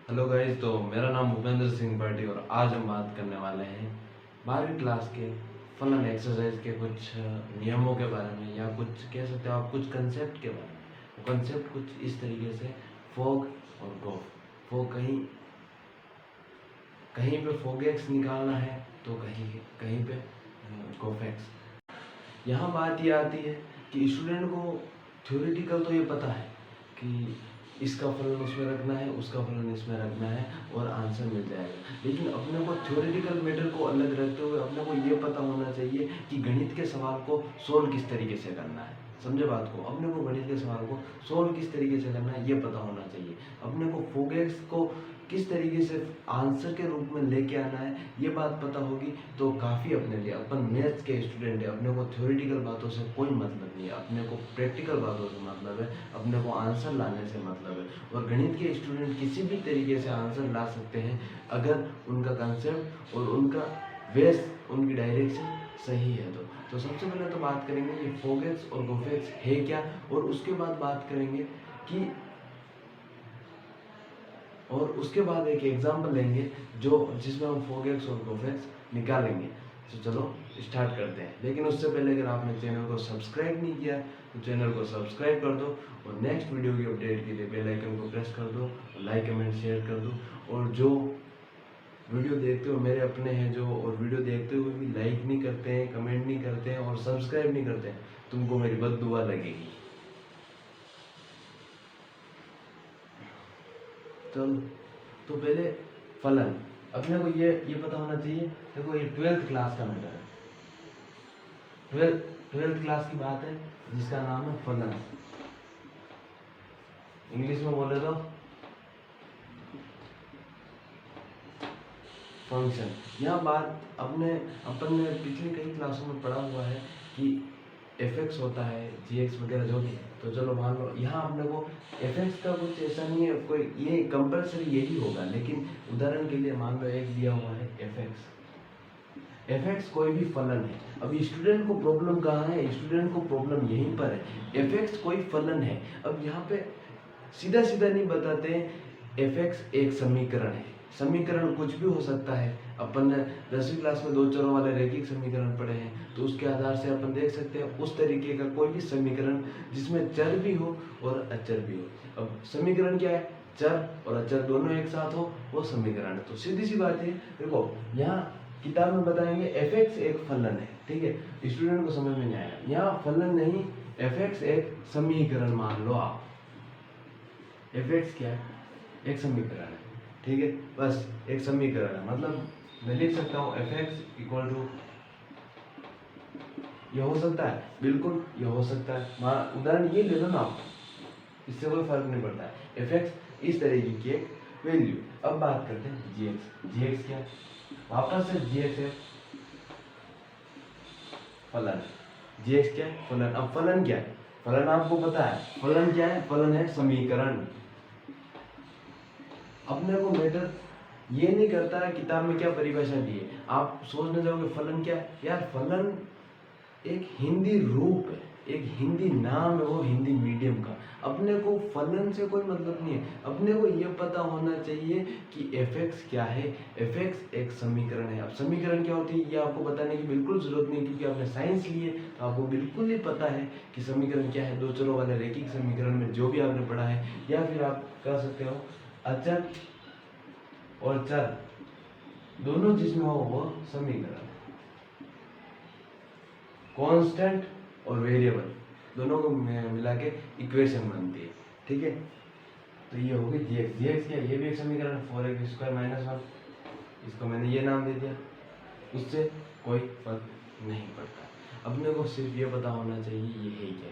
Hello guys, तो मेरा नाम भूपेंद्र सिंह पार्टी और आज हम बात करने वाले हैं 12वीं क्लास के फलन एक्सरसाइज के कुछ नियमों के बारे में, या कुछ कह सकते हो आप कुछ कंसेप्ट के बारे में। वो कंसेप्ट कुछ इस तरीके से, फोग और गोफ। फोग कहीं कहीं पे फोगेक्स निकालना है तो कहीं कहीं पे गोफेक्स। यहाँ बात ये आती है कि स्टूडेंट को थ्योरेटिकल तो ये पता है कि इसका फलन उसमें रखना है, उसका फलन इसमें रखना है और आंसर मिल जाएगा, लेकिन अपने को थ्योरेटिकल मैटर को अलग रखते हुए अपने को ये पता होना चाहिए कि गणित के सवाल को सोल्व किस तरीके से करना है। समझे बात को? अपने को गणित के सवाल को सोल्व किस तरीके से करना है ये पता होना चाहिए। अपने को फोगेक्स को किस तरीके से आंसर के रूप में लेके आना है ये बात पता होगी तो काफ़ी अपने लिए। अपन मैथ्स के स्टूडेंट है, अपने को थ्योरेटिकल बातों से कोई मतलब नहीं है, अपने को प्रैक्टिकल बातों से मतलब है, अपने को आंसर लाने से मतलब है। और गणित के स्टूडेंट किसी भी तरीके से आंसर ला सकते हैं अगर उनका कंसेप्ट और उनका वेस, उनकी डायरेक्शन सही है तो सबसे पहले तो बात करेंगे ये फोगेक्स और गोफेक्स है क्या, और उसके बाद बात करेंगे कि और उसके बाद एक एग्जाम्पल लेंगे जिसमें हम फोगेक्स और गोफेक्स निकालेंगे। तो चलो स्टार्ट करते हैं। लेकिन उससे पहले अगर आपने चैनल को सब्सक्राइब नहीं किया तो चैनल को सब्सक्राइब कर दो और नेक्स्ट वीडियो की अपडेट के लिए बेल आइकन को प्रेस कर दो और लाइक कमेंट शेयर कर दो। और जो वीडियो देखते हो मेरे अपने हैं जो, और वीडियो देखते हुए भी लाइक नहीं करते हैं, कमेंट नहीं करते हैं और सब्सक्राइब नहीं करते हैं, तुमको मेरी बद्दुआ लगेगी। तो पहले फलन अपने को ये पता होना चाहिए। देखो ये 12th क्लास का मैटर है, 12th क्लास की बात है जिसका नाम है फलन। इंग्लिश में बोले तो फंक्शन। यहाँ बात अपन ने पिछली कई क्लासों में पढ़ा हुआ है कि एफ एक्स होता है, जी एक्स वगैरह जो भी है। तो चलो मान लो यहाँ अपने को एफ एक्स का कुछ ऐसा नहीं है, कोई ये कंपलसरी यही होगा, लेकिन उदाहरण के लिए मान लो एक दिया हुआ है एफ एक्स कोई भी फलन है। अब स्टूडेंट को प्रॉब्लम कहाँ है? स्टूडेंट को प्रॉब्लम यहीं पर है, एफ एक्स कोई फलन है। अब यहाँ पे सीधा सीधा नहीं बताते एफ एक्स एक समीकरण है। समीकरण कुछ भी हो सकता है। अपन ने 10वीं क्लास में दो चरों वाले रैखिक समीकरण पढ़े हैं, तो उसके आधार से अपन देख सकते हैं उस तरीके का कोई भी समीकरण जिसमें चर भी हो और अचर भी हो। अब समीकरण क्या है? चर और अचर दोनों एक साथ हो, वो समीकरण है। तो सीधी सी बात है, देखो यहाँ किताब में बताएंगे एफ एक्स एक फलन है, ठीक है, स्टूडेंट को समझ में नहीं आएगा। यहाँ फलन नहीं, एफ एक्स एक समीकरण मान लो आप। एफ एक्स क्या है? एक समीकरण है, ठीक है, बस एक समीकरण है। मतलब मैं लिख सकता हूँ एफ एक्स इक्वल टू, ये हो सकता है, बिल्कुल ये हो सकता है। उदाहरण ये ले लो ना आप, इससे कोई फर्क नहीं पड़ता है। एफ एक्स इस तरीके की एक वैल्यू। अब बात करते हैं जी एक्स। जी एक्स क्या है? वापस से जी एक्स है फलन। जी एक्स क्या है? फलन। अब फलन क्या है? फलन आपको पता है, फलन क्या है? फलन है समीकरण। अपने को मैटर ये नहीं करता है किताब में क्या परिभाषा दी है। आप सोचने जाओगे फलन क्या है? यार फलन एक हिंदी रूप है, एक हिंदी नाम है, वो हिंदी मीडियम का। अपने को फलन से कोई मतलब नहीं है। अपने को ये पता होना चाहिए कि एफ एक्स क्या है। एफ एक्स एक समीकरण है। अब समीकरण क्या होती है ये आपको बताने की बिल्कुल जरूरत नहीं, क्योंकि आपने साइंस लिए तो आपको बिल्कुल ही पता है कि समीकरण क्या है। दो चरों वाले रैखिक समीकरण में जो भी आपने पढ़ा है, या फिर आप कह सकते हो अचर और चर दोनों जिसमें हो वो समीकरण। कांस्टेंट और वेरिएबल दोनों को मिला के इक्वेशन बनती है, ठीक है। तो ये होगी जी एक्स। जी एक्स क्या? ये भी एक समीकरण, 4x² - 1। इसको मैंने ये नाम दे दिया, उससे कोई फर्क नहीं पड़ता। अपने को सिर्फ ये पता होना चाहिए ये है क्या,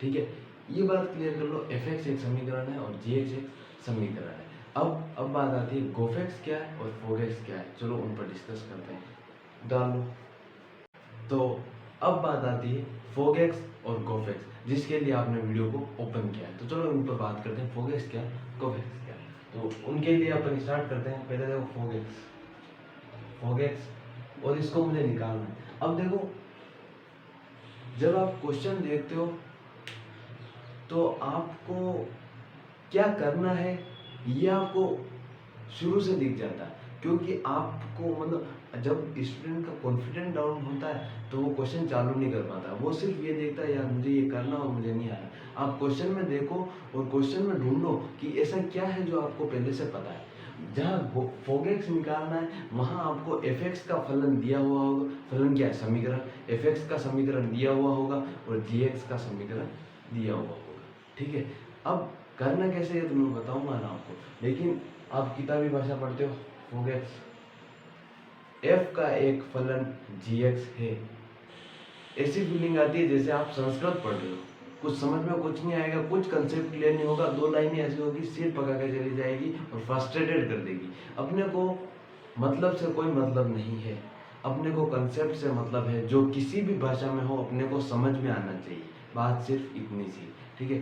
ठीक है। ये बात क्लियर कर लो, एफ एक्स एक समीकरण है और जी एक्स एक समीकरण है। अब बात आती है गोफेक्स क्या है और फोगेक्स क्या है। चलो उन पर डिस्कस करते हैं। डालो तो अब बात आती है फोगेक्स और गोफेक्स, जिसके लिए आपने वीडियो को ओपन किया है। तो चलो उन पर बात करते हैं, फोगेक्स क्या है, गोफेक्स क्या है। तो उनके लिए अपन स्टार्ट करते हैं। पहले देखो फोगेक्स और इसको मुझे निकालना है। अब देखो जब आप क्वेश्चन देखते हो तो आपको क्या करना है ये आपको शुरू से दिख जाता है, क्योंकि आपको मतलब जब स्टूडेंट का कॉन्फिडेंस डाउन होता है तो वो क्वेश्चन चालू नहीं कर पाता, वो सिर्फ ये देखता है यार मुझे ये करना और मुझे नहीं आ रहा। आप क्वेश्चन में देखो और क्वेश्चन में ढूंढो कि ऐसा क्या है जो आपको पहले से पता है। जहाँ फोगेक्स निकालना है वहाँ आपको एफ का फलन दिया हुआ होगा, फलन क्या है समीकरण, एफ का समीकरण दिया हुआ होगा और जी का समीकरण दिया हुआ होगा। ठीक है, अब करना कैसे है तो मैं बताऊंगा ना आपको, लेकिन आप किताबी भाषा पढ़ते हो, फोगेक्स एफ का एक फलन जी है। ऐसी फीलिंग आती है जैसे आप संस्कृत पढ़ रहे हो, कुछ समझ में कुछ नहीं आएगा, कुछ कंसेप्ट क्लियर नहीं होगा, दो लाइनें ऐसी होगी सिर पका के चली जाएगी और फ्रस्ट्रेटेड कर देगी। अपने को मतलब से कोई मतलब नहीं है, अपने को कंसेप्ट से मतलब है, जो किसी भी भाषा में हो अपने को समझ में आना चाहिए, बात सिर्फ इतनी सी। ठीक है,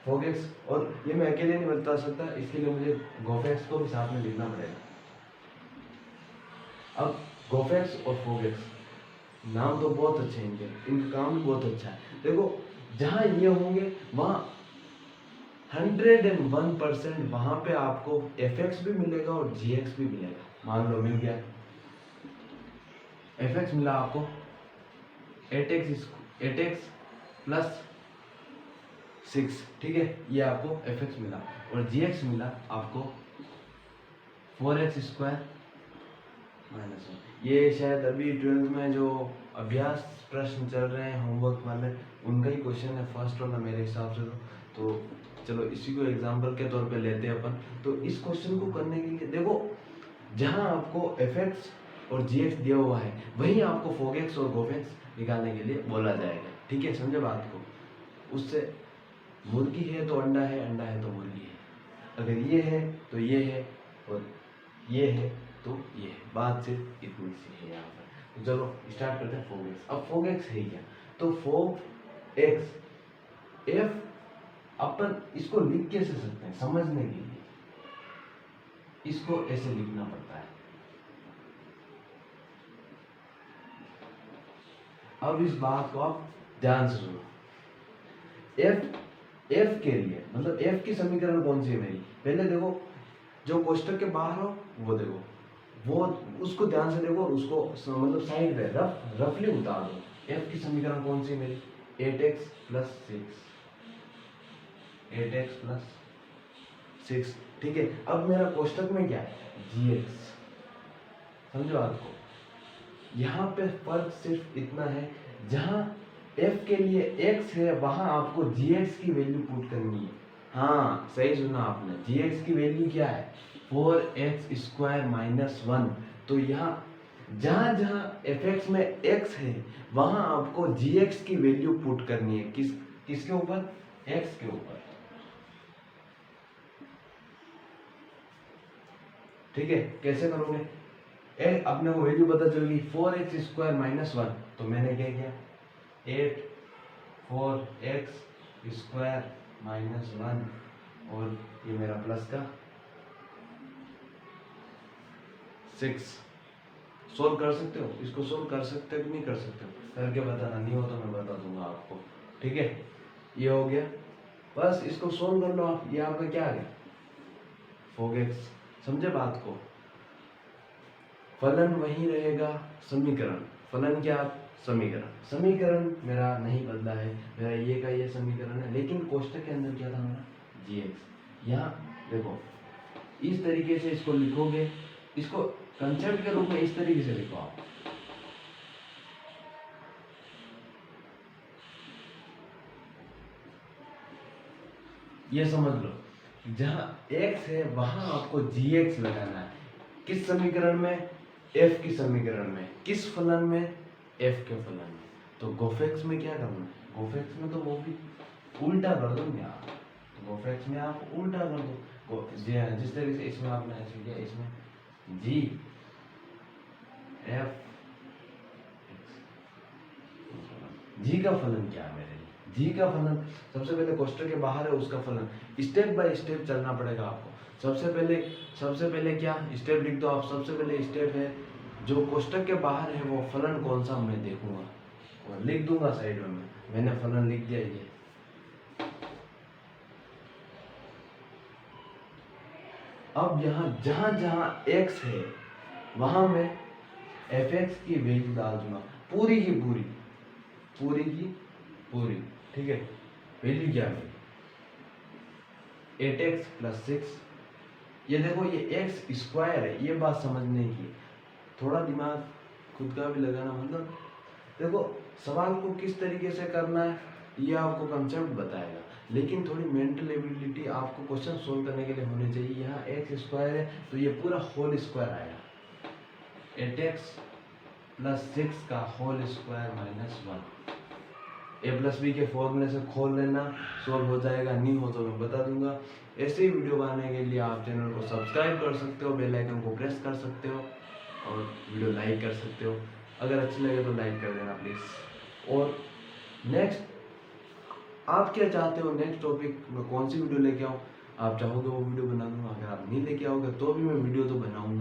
फोगेक्स, और ये मैं अकेले नहीं बता सकता, इसके लिए मुझे गोफेक्स को भी साथ में लिखना पड़ेगा। अब गोफेक्स और फोगेक्स नाम तो बहुत अच्छे हैं इनके, इनका काम भी बहुत अच्छा है। देखो जहाँ ये होंगे वहाँ 101% वहाँ पे आपको एफ भी मिलेगा और जी भी मिलेगा। मान लो मिल गया एफ मिला आपको 8x प्लस 6, ठीक है, ये आपको एफ मिला, और जी मिला आपको 4x स्क्वायर माइनस 1। ये शायद अभी 12th में जो अभ्यास प्रश्न चल रहे हैं होमवर्क वाले, उनका ही क्वेश्चन है फर्स्ट वाला मेरे हिसाब से। तो चलो इसी को एग्जाम्पल के तौर पे लेते हैं अपन। तो इस क्वेश्चन को करने के लिए देखो जहाँ आपको एफ और जी दिया हुआ है वहीं आपको फोगेक्स और गोफेक्स निकालने के लिए बोला जाएगा। ठीक है, समझे बात को। उससे मुर्गी है तो अंडा है, अंडा है तो मुर्गी है, अगर ये है तो ये है और ये है तो ये है, बात सिर्फ इतनी सी है यहाँ पर। तो चलो स्टार्ट करते हैं फोगेक्स। अब फोगेक्स है क्या, तो फोगेक्स एफ अपन इसको लिख कैसे सकते हैं समझने के लिए, इसको ऐसे लिखना पड़ता है। अब इस बात को आप ध्यान से सुनो, एफ के लिए मतलब एफ की समीकरण कौन सी है मेरी, पहले देखो जो कोष्टक के बाहर हो वो देखो, वो उसको ध्यान से देखो और उसको मतलब साइड पे रफली उतार दो। एफ की समीकरण कौन सी मेरी 8x प्लस 6, ठीक है। अब मेरा कोष्टक में क्या है gx, समझो आपको यहाँ पे फर्क सिर्फ इतना है, जहाँ f के लिए x है वहां आपको gx की वैल्यू पुट करनी है। हाँ सही सुना आपने, gx की वैल्यू क्या है 4x स्क्वायर माइनस 1। तो यहाँ जहाँ जहाँ fx में x है वहां आपको gx की वैल्यू पुट करनी है, किसके ऊपर, x के ऊपर। ठीक है, कैसे करोगे, अपने को वैल्यू पता चलेगी 4x स्क्वायर माइनस 1, तो मैंने क्या किया 4x स्क्वायर माइनस 1 और ये मेरा प्लस का 6। सोल्व कर सकते हो, इसको सोल्व कर सकते हो कि नहीं कर सकते हो, करके बताना, नहीं हो तो मैं बता दूंगा आपको। ठीक है, ये हो गया, बस इसको सोल्व कर लो आप। ये आपका क्या आ गया फोगेक्स, समझे बात को। फलन वही रहेगा, समीकरण, फलन क्या समीकरण, समीकरण मेरा नहीं बदला है, मेरा ये का ये समीकरण है, लेकिन कोष्टक के अंदर क्या था मेरा gx। यहाँ देखो इस तरीके से इसको लिखोगे, इसको कंसेप्ट के रूप में इस तरीके से लिखो आप, ये समझ लो जहाँ x है वहां आपको gx लगाना है, किस समीकरण में, f की समीकरण में, किस फलन में, f के फलन में। तो गोफेक्स में क्या करना है, गोफेक्स में तो वो भी उल्टा कर दो यार, तो गोफेक्स में आप उल्टा कर दो, जिस तरीके से इसमें आपने ऐसे किया, इसमें g f g का फलन क्या है मेरे लिए, g का फलन सबसे पहले कोष्टक के बाहर है उसका फलन, स्टेप बाय स्टेप चलना पड़ेगा आपको। सबसे पहले क्या स्टेप लिख दो आप, सबसे पहले स्टेप है जो कोष्टक के बाहर है वो फलन कौन सा मैं देखूंगा और लिख दूंगा साइड में, मैंने फलन लिख दिया ये। अब यहाँ जहाँ जहाँ x है वहाँ मैं fx की वैल्यू डाल दूंगा, पूरी की पूरी, पूरी की पूरी, ठीक है। वैल्यू क्या है 8x प्लस 6। ये देखो ये x स्क्वायर है, ये बात समझने की, थोड़ा दिमाग खुद का भी लगाना। मतलब देखो सवाल को किस तरीके से करना है ये आपको कंसेप्ट बताएगा, लेकिन थोड़ी मेंटल एबिलिटी आपको क्वेश्चन सोल्व करने के लिए होनी चाहिए। यहाँ एक्स स्क्वायर है तो ये पूरा होल स्क्वायर आया, 8x प्लस 6 का होल स्क्वायर माइनस 1। ए प्लस बी के फॉर्मूले से खोल लेना, सोल्व हो जाएगा, नहीं हो तो मैं बता दूंगा। ऐसे ही वीडियो बनाने के लिए आप चैनल को सब्सक्राइब कर सकते हो, बेल आइकन को प्रेस कर सकते हो और वीडियो लाइक कर सकते हो। अगर अच्छी लगे तो लाइक कर देना प्लीज़। और नेक्स्ट आप क्या चाहते हो, नेक्स्ट टॉपिक में कौन सी वीडियो लेके आऊँ, आप चाहोगे वो वीडियो बना दूंगा। अगर आप नहीं लेके आओगे तो भी मैं वीडियो तो बनाऊंगा।